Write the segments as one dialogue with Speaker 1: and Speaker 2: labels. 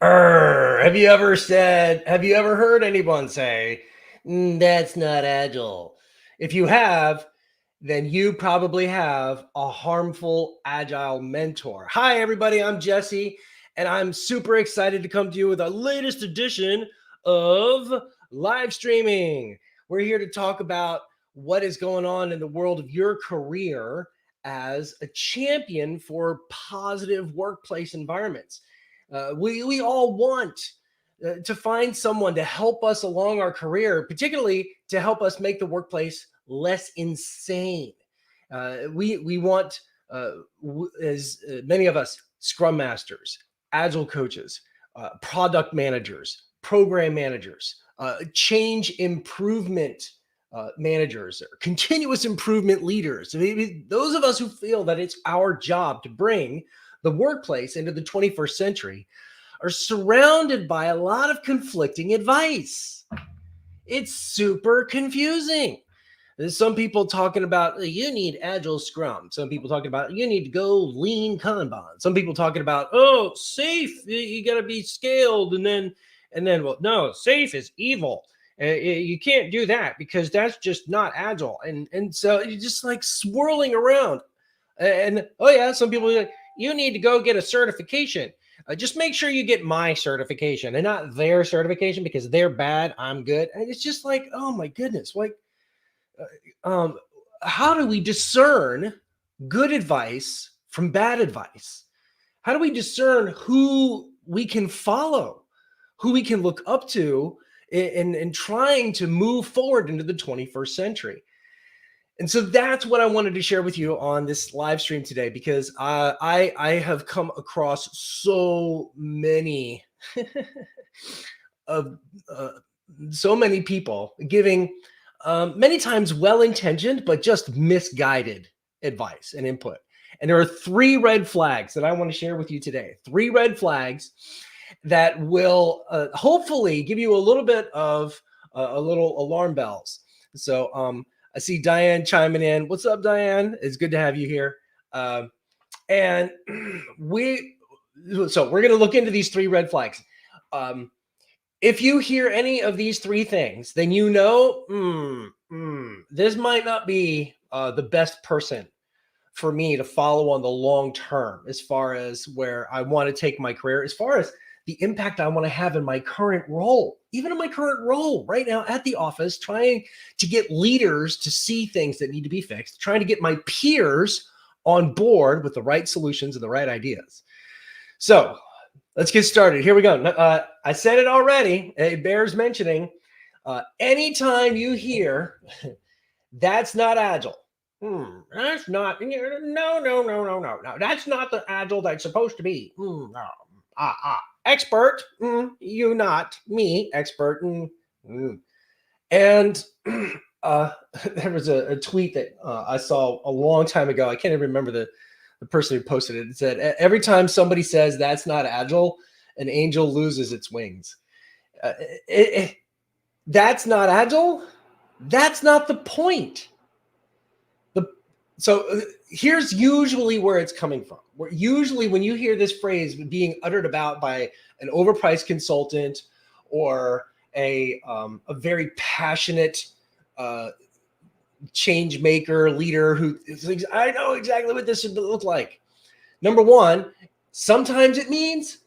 Speaker 1: Have you ever heard anyone say, that's not agile? If you have, then you probably have a harmful agile mentor. Hi, everybody. I'm Jesse, and I'm super excited to come to you with our latest edition of live streaming. We're here to talk about what is going on in the world of your career as a champion for positive workplace environments. We all want to find someone to help us along our career, particularly to help us make the workplace less insane. We want, as many of us, Scrum Masters, Agile coaches, product managers, program managers, change improvement managers, or continuous improvement leaders. I mean, those of us who feel that it's our job to bring the workplace into the 21st century are surrounded by a lot of conflicting advice. It's super confusing. There's some people talking about you need agile scrum. Some people talking about you need to go lean Kanban. Some people talking about safe. You got to be scaled, and then well, no, safe is evil. You can't do that because that's just not agile. And so you're just like swirling around. And oh yeah, some people are like, you need to go get a certification. Just make sure you get my certification and not their certification because they're bad. I'm good. And it's just like, oh my goodness, like, um, how do we discern good advice from bad advice? How do we discern who we can follow, who we can look up to in trying to move forward into the 21st century? And so that's what I wanted to share with you on this live stream today, because I have come across so many of so many people giving many times well-intentioned but just misguided advice and input. And there are three red flags that I want to share with you today. Three red flags that will hopefully give you a little bit of a little alarm bells. So I see Diane chiming in. What's up, Diane? It's good to have you here. And we're going to look into these three red flags. If you hear any of these three things, then you know this might not be the best person for me to follow on the long term, as far as where I want to take my career, as far as the impact I want to have in my current role, even in my current role right now at the office, trying to get leaders to see things that need to be fixed, trying to get my peers on board with the right solutions and the right ideas. So let's get started. Here we go. I said it already. It bears mentioning. Anytime you hear that's not agile, that's not, no. That's not the agile that's supposed to be. No. Expert, you not me, expert. And there was a tweet that I saw a long time ago. I can't even remember the person who posted it. It said, every time somebody says that's not agile, an angel loses its wings. That's not agile. That's not the point. So here's usually where it's coming from. Usually when you hear this phrase being uttered about by an overpriced consultant or a very passionate change maker leader who thinks, I know exactly what this should look like. Number one, sometimes it means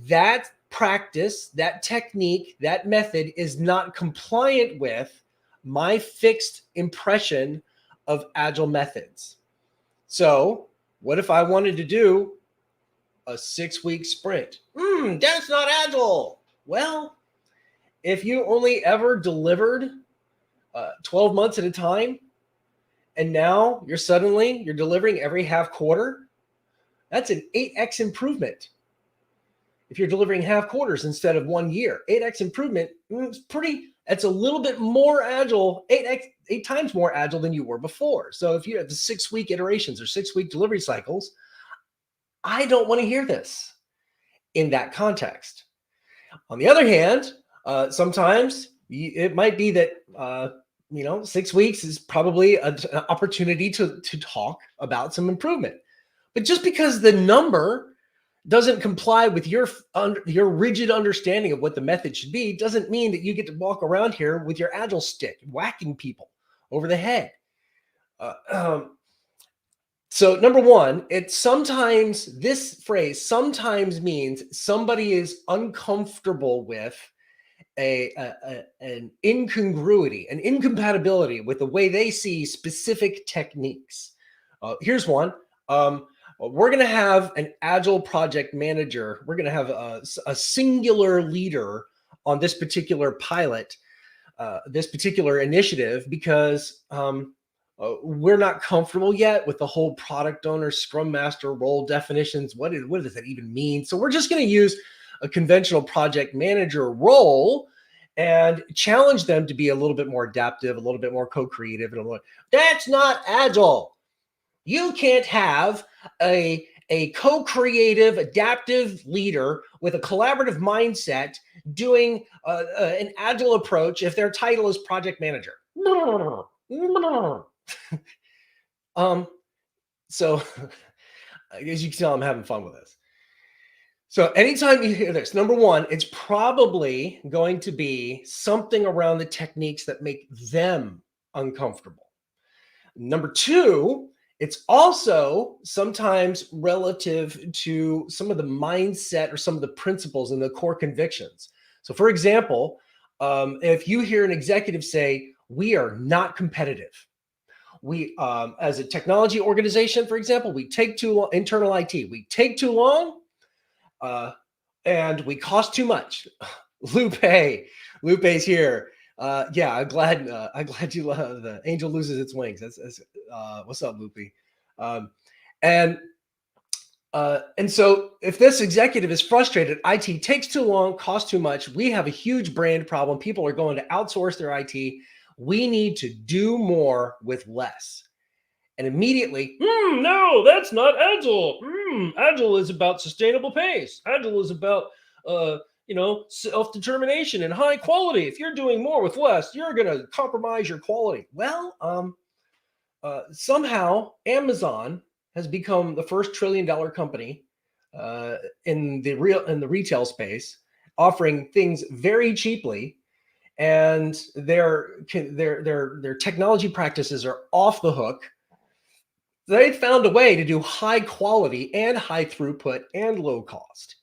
Speaker 1: that practice, that technique, that method is not compliant with my fixed impression of agile methods. So what if I wanted to do a 6-week sprint? That's not agile. Well, if you only ever delivered 12 months at a time, and now you're delivering every half quarter, that's an 8x improvement. If you're delivering half quarters instead of 1 year, 8x improvement, that's a little bit more agile, 8 times more agile than you were before. So if you have the 6-week iterations or 6-week delivery cycles, I don't want to hear this in that context. On the other hand, sometimes it might be that 6 weeks is probably an opportunity to talk about some improvement. But just because the number doesn't comply with your rigid understanding of what the method should be, doesn't mean that you get to walk around here with your agile stick whacking people over the head. Uh, um, so number one, this phrase sometimes means somebody is uncomfortable with an incongruity, an incompatibility with the way they see specific techniques. Here's one. We're going to have an agile project manager. We're going to have a singular leader on this particular pilot, this particular initiative, because we're not comfortable yet with the whole product owner, scrum master role definitions. What does that even mean? So we're just going to use a conventional project manager role and challenge them to be a little bit more adaptive, a little bit more co-creative. And that's not agile. You can't have a co-creative, adaptive leader with a collaborative mindset doing an agile approach if their title is project manager. So as you can tell, I'm having fun with this. So anytime you hear this, number one, it's probably going to be something around the techniques that make them uncomfortable. Number two, it's also sometimes relative to some of the mindset or some of the principles and the core convictions. So for example, if you hear an executive say, we are not competitive. We, as a technology organization, for example, we take too long, internal IT, we take too long, and we cost too much. Lupe's here. Yeah, I'm glad you the angel loses its wings. That's what's up, Lupe? And so if this executive is frustrated, IT takes too long, costs too much. We have a huge brand problem. People are going to outsource their IT. We need to do more with less. And immediately, no, that's not agile. Agile is about sustainable pace. Agile is about self-determination and high quality. If you're doing more with less, you're going to compromise your quality. Well, somehow Amazon has become the first $1 trillion company in the retail space, offering things very cheaply, and their technology practices are off the hook. They found a way to do high quality and high throughput and low cost.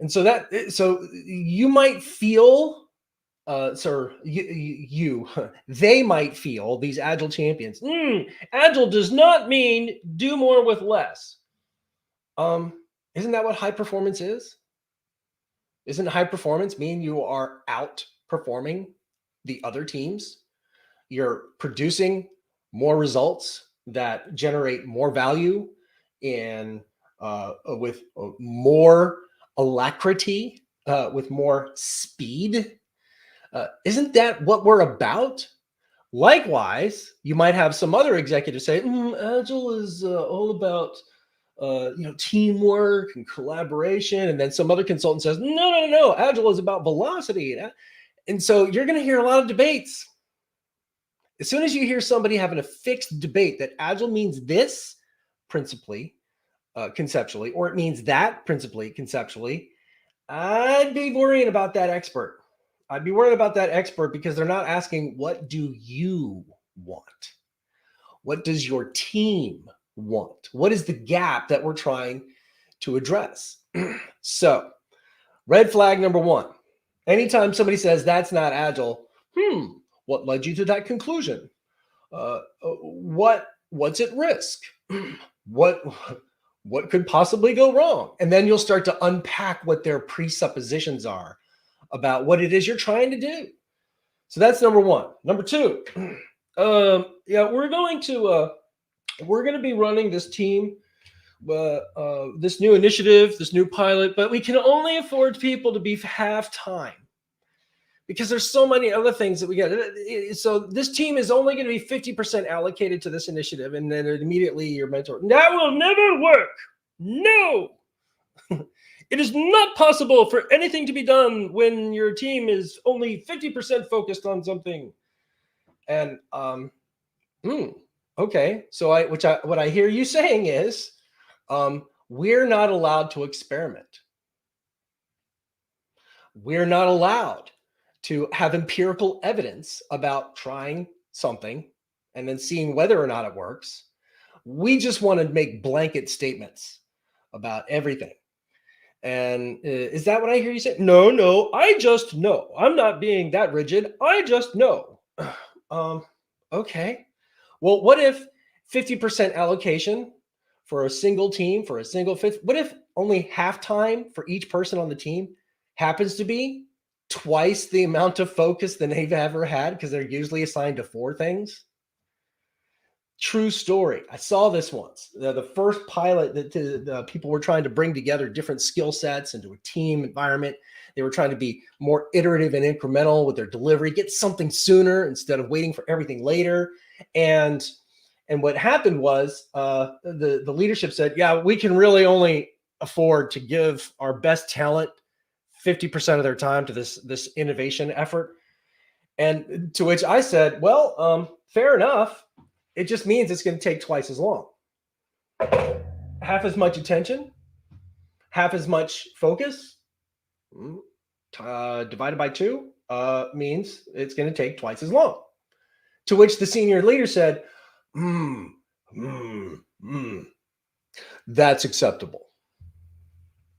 Speaker 1: And so you might feel, they might feel, these agile champions, agile does not mean do more with less. Isn't that what high performance is? Isn't high performance mean you are outperforming the other teams? You're producing more results that generate more value and with more alacrity, with more speed. Isn't that what we're about? Likewise, you might have some other executives say, Agile is all about teamwork and collaboration. And then some other consultant says, no, Agile is about velocity. And so you're going to hear a lot of debates. As soon as you hear somebody having a fixed debate that Agile means this principally, conceptually, or it means that principally, conceptually, I'd be worrying about that expert. I'd be worried about that expert because they're not asking, what do you want? What does your team want? What is the gap that we're trying to address? So, red flag number one. Anytime somebody says that's not Agile, what led you to that conclusion? What's at risk? What could possibly go wrong? And then you'll start to unpack what their presuppositions are about what it is you're trying to do. So that's number one. Number two, we're going to be running this team, this new initiative, this new pilot, but we can only afford people to be half time, because there's so many other things that we got. So this team is only going to be 50% allocated to this initiative. And then immediately your mentor, that will never work. No, it is not possible for anything to be done when your team is only 50% focused on something. And, okay. So what I hear you saying is, We're not allowed to experiment. We're not allowed to have empirical evidence about trying something and then seeing whether or not it works. We just want to make blanket statements about everything. And is that what I hear you say? No, no, I just know. I'm not being that rigid. I just know. um, okay. Well, what if 50% allocation for a single team, for a single fifth? What if only half time for each person on the team happens to be twice the amount of focus than they've ever had because they're usually assigned to 4 things? True story. I saw this once. The first pilot that the people were trying to bring together different skill sets into a team environment. They were trying to be more iterative and incremental with their delivery, get something sooner instead of waiting for everything later. And and what happened was the leadership said, "Yeah, we can really only afford to give our best talent 50% of their time to this innovation effort." And to which I said, "Well, fair enough. It just means it's going to take twice as long. Half as much attention, half as much focus, divided by two means it's going to take twice as long." To which the senior leader said, mm, mm, mm, "That's acceptable."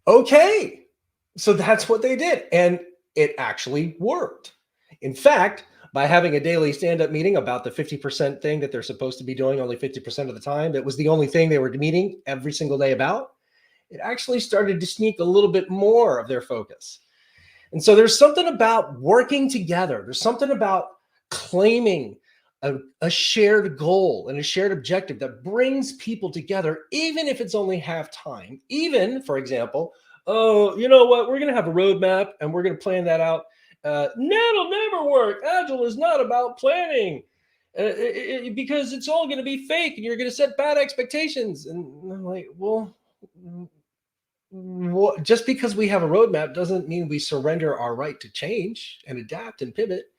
Speaker 1: Okay. So that's what they did. And it actually worked. In fact, by having a daily stand-up meeting about the 50% thing that they're supposed to be doing only 50% of the time, that was the only thing they were meeting every single day about, it actually started to sneak a little bit more of their focus. And so there's something about working together. There's something about claiming a shared goal and a shared objective that brings people together, even if it's only half time. Even, for example, oh, you know what? We're going to have a roadmap and we're going to plan that out. That'll never work. Agile is not about planning because it's all going to be fake and you're going to set bad expectations. And I'm like, well, just because we have a roadmap doesn't mean we surrender our right to change and adapt and pivot.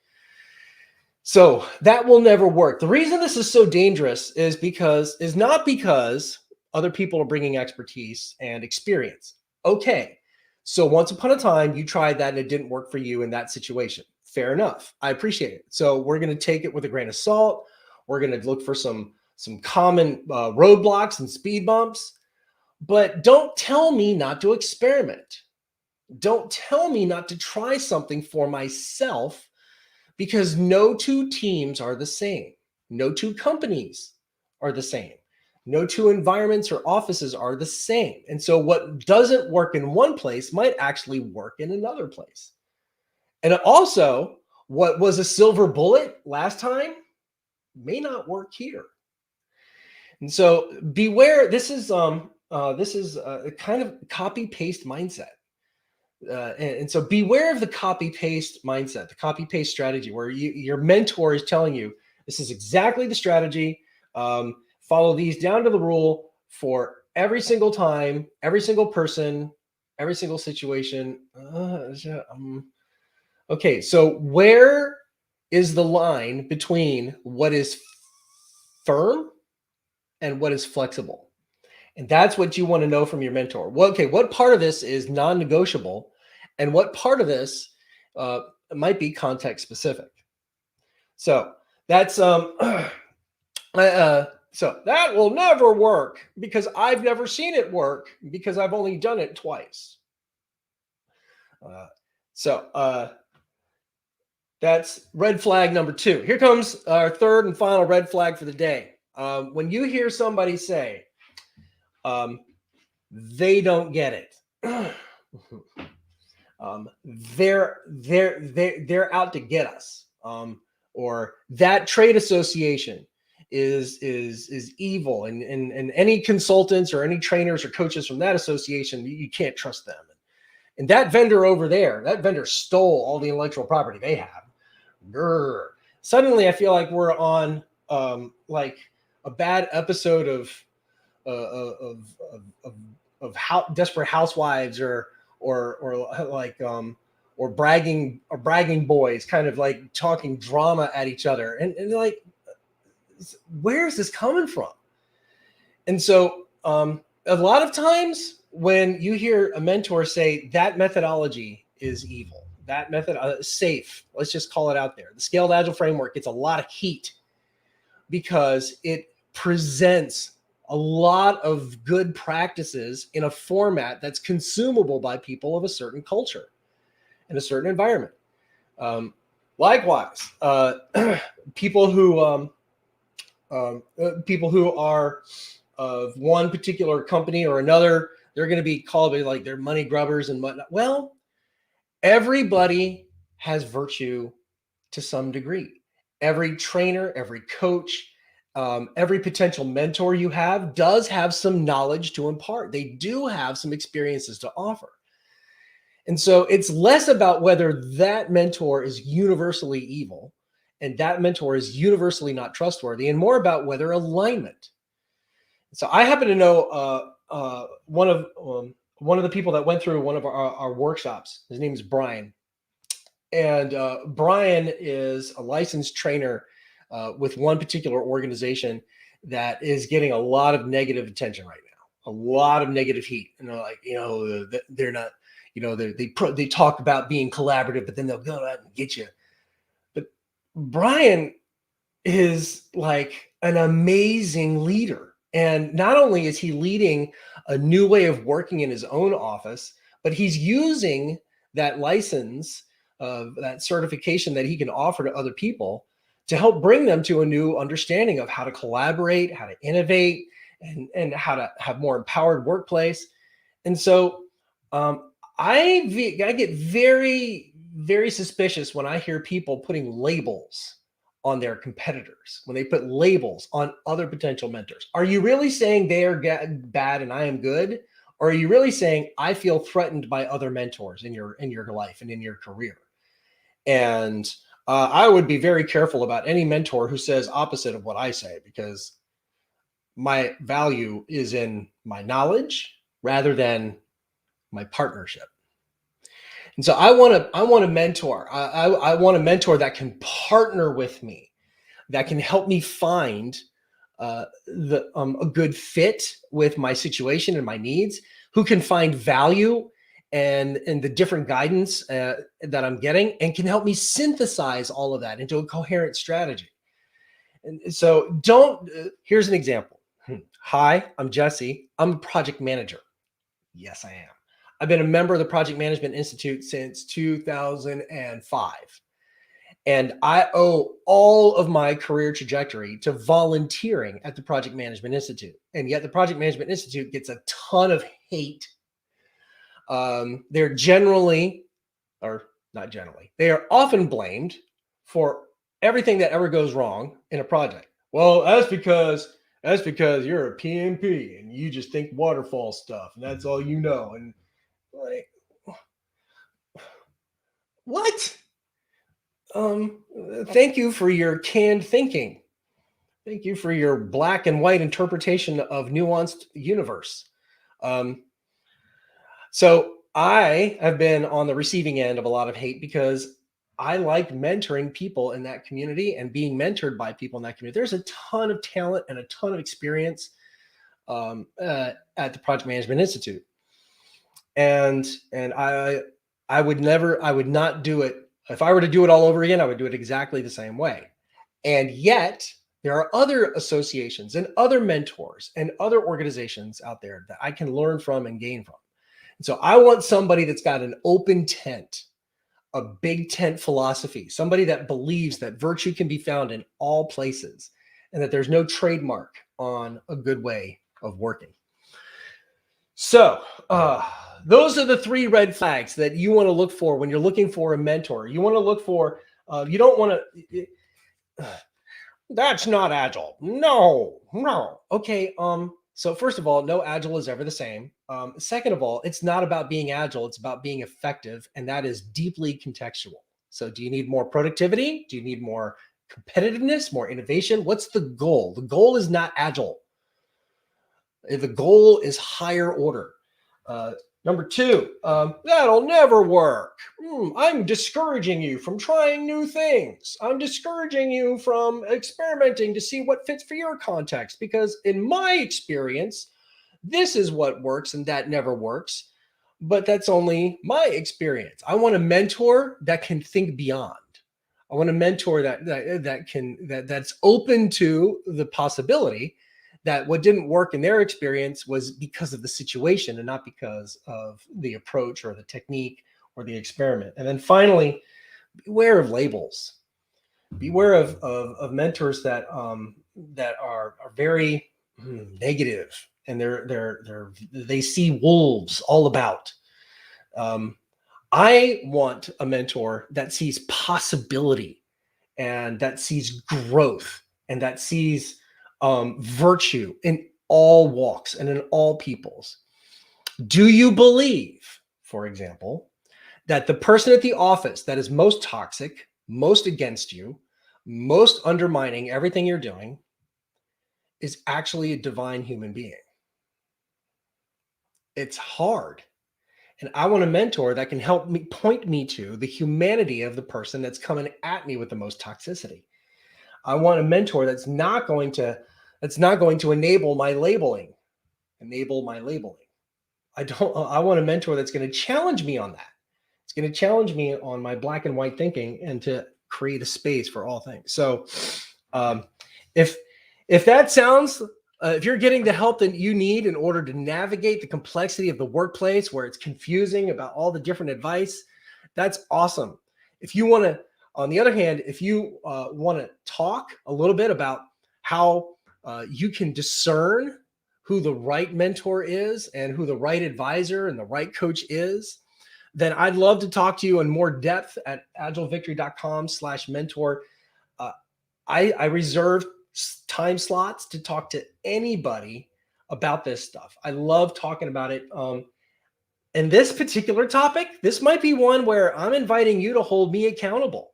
Speaker 1: So that will never work. The reason this is so dangerous is not because other people are bringing expertise and experience. Okay. So once upon a time, you tried that and it didn't work for you in that situation. Fair enough. I appreciate it. So we're going to take it with a grain of salt. We're going to look for some common roadblocks and speed bumps. But don't tell me not to experiment. Don't tell me not to try something for myself, because no two teams are the same. No two companies are the same. No two environments or offices are the same. And so what doesn't work in one place might actually work in another place. And also, what was a silver bullet last time may not work here. And so beware. This is a kind of copy paste mindset. And so beware of the copy paste mindset, the copy paste strategy, where your mentor is telling you this is exactly the strategy. Follow these down to the rule for every single time, every single person, every single situation. Okay, so where is the line between what is firm and what is flexible? And that's what you want to know from your mentor. Well, okay, what part of this is non-negotiable, and what part of this might be context specific? So that's so that will never work because I've never seen it work because I've only done it twice. That's red flag number 2. Here comes our third and final red flag for the day. When you hear somebody say, they don't get it. They're out to get us. Or that trade association is evil, and any consultants or any trainers or coaches from that association, you can't trust them. And that vendor over there, that vendor stole all the intellectual property they have. Grr. Suddenly, I feel like we're on like a bad episode of Desperate Housewives or bragging boys, kind of like talking drama at each other, and like, where is this coming from? And so A lot of times when you hear a mentor say that methodology is evil, that method safe, let's just call it out there. The scaled agile framework gets a lot of heat because it presents a lot of good practices in a format that's consumable by people of a certain culture in a certain environment. Likewise, people who people who are of one particular company or another, they're going to be called like they're money grubbers and whatnot. Well, everybody has virtue to some degree. Every trainer, every coach, every potential mentor you have does have some knowledge to impart. They do have some experiences to offer. And so it's less about whether that mentor is universally evil and that mentor is universally not trustworthy, and more about whether alignment. So I happen to know one of the people that went through one of our workshops. His name is Brian, and Brian is a licensed trainer with one particular organization that is getting a lot of negative attention right now, a lot of negative heat. And they're like, they're not, they talk about being collaborative, but then they'll go out and get you. But Brian is like an amazing leader. And not only is he leading a new way of working in his own office, but he's using that license, that certification that he can offer to other people to help bring them to a new understanding of how to collaborate, how to innovate, and how to have more empowered workplace. And so I get very, very suspicious when I hear people putting labels on their competitors, when they put labels on other potential mentors. Are you really saying they are bad and I am good? Or are you really saying I feel threatened by other mentors in your life and in your career? And I would be very careful about any mentor who says opposite of what I say, because my value is in my knowledge rather than my partnership. And so I want a mentor. I want a mentor that can partner with me, that can help me find a good fit with my situation and my needs, who can find value and the different guidance that I'm getting, and can help me synthesize all of that into a coherent strategy. And so here's an example. Hi, I'm Jesse. I'm a project manager. Yes, I am. I've been a member of the Project Management Institute since 2005. And I owe all of my career trajectory to volunteering at the Project Management Institute. And yet the Project Management Institute gets a ton of hate. They're generally, or not generally, they are often blamed for everything that ever goes wrong in a project. Well, that's because you're a PMP and you just think waterfall stuff and that's all you know. And like, what? Thank you for your canned thinking. Thank you for your black and white interpretation of nuanced universe. So I have been on the receiving end of a lot of hate because I like mentoring people in that community and being mentored by people in that community. There's a ton of talent and a ton of experience at the Project Management Institute, and I would not do it. If I were to do it all over again, I would do it exactly the same way. And yet there are other associations and other mentors and other organizations out there that I can learn from and gain from. And so I want somebody that's got an open tent, a big tent philosophy, somebody that believes that virtue can be found in all places and that there's no trademark on a good way of working. So those are the 3 red flags that you want to look for when you're looking for a mentor. You want to look for, you don't want to, that's not agile. No. Okay. So first of all, no agile is ever the same. Second of all, it's not about being agile. It's about being effective. And that is deeply contextual. So do you need more productivity? Do you need more competitiveness, more innovation? What's the goal? The goal is not agile. The goal is higher order. Number 2, that'll never work. I'm discouraging you from trying new things. I'm discouraging you from experimenting to see what fits for your context, because in my experience, this is what works and that never works. But that's only my experience. I want a mentor that can think beyond. I want a mentor that's open to the possibility that what didn't work in their experience was because of the situation and not because of the approach or the technique or the experiment. And then finally, beware of labels. Beware of mentors that are very negative, and they see wolves all about. I want a mentor that sees possibility and that sees growth and that sees virtue in all walks and in all peoples. Do you believe, for example, that the person at the office that is most toxic, most against you, most undermining everything you're doing is actually a divine human being? It's hard. And I want a mentor that can help me point me to the humanity of the person that's coming at me with the most toxicity. I want a mentor that's not going to enable my labeling. I want a mentor that's going to challenge me on that. It's going to challenge me on my black and white thinking and to create a space for all things. So um, if that sounds, if you're getting the help that you need in order to navigate the complexity of the workplace where it's confusing about all the different advice, that's awesome. If you want to, on the other hand, if you want to talk a little bit about how you can discern who the right mentor is and who the right advisor and the right coach is, then I'd love to talk to you in more depth at agilevictory.com/mentor. I reserve time slots to talk to anybody about this stuff. I love talking about it. And this particular topic, this might be one where I'm inviting you to hold me accountable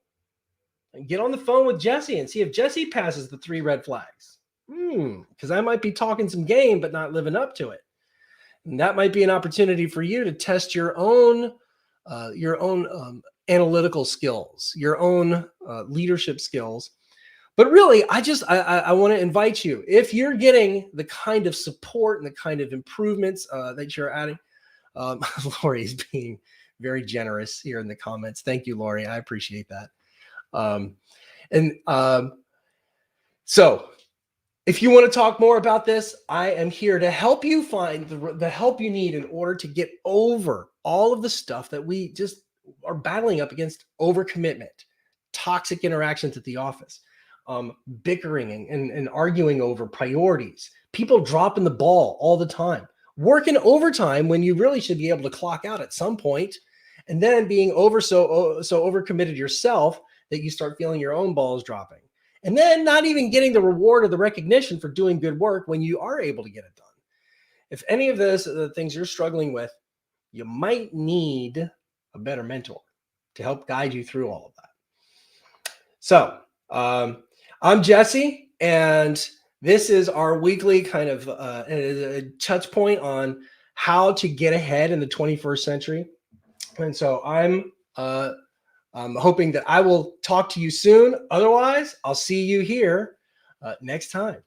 Speaker 1: and get on the phone with Jesse and see if Jesse passes the 3 red flags. Because I might be talking some game, but not living up to it. And that might be an opportunity for you to test your own analytical skills, your own leadership skills. But really, I want to invite you, if you're getting the kind of support and the kind of improvements that you're adding. Lori's being very generous here in the comments. Thank you, Lori. I appreciate that. So if you want to talk more about this, I am here to help you find the help you need in order to get over all of the stuff that we just are battling up against: overcommitment, toxic interactions at the office, bickering and arguing over priorities, people dropping the ball all the time, working overtime when you really should be able to clock out at some point, and then being so overcommitted yourself that you start feeling your own balls dropping. And then not even getting the reward or the recognition for doing good work when you are able to get it done. If any of those are the things you're struggling with, you might need a better mentor to help guide you through all of that. So I'm Jesse, and this is our weekly kind of a touch point on how to get ahead in the 21st century. And so I'm hoping that I will talk to you soon. Otherwise, I'll see you here next time.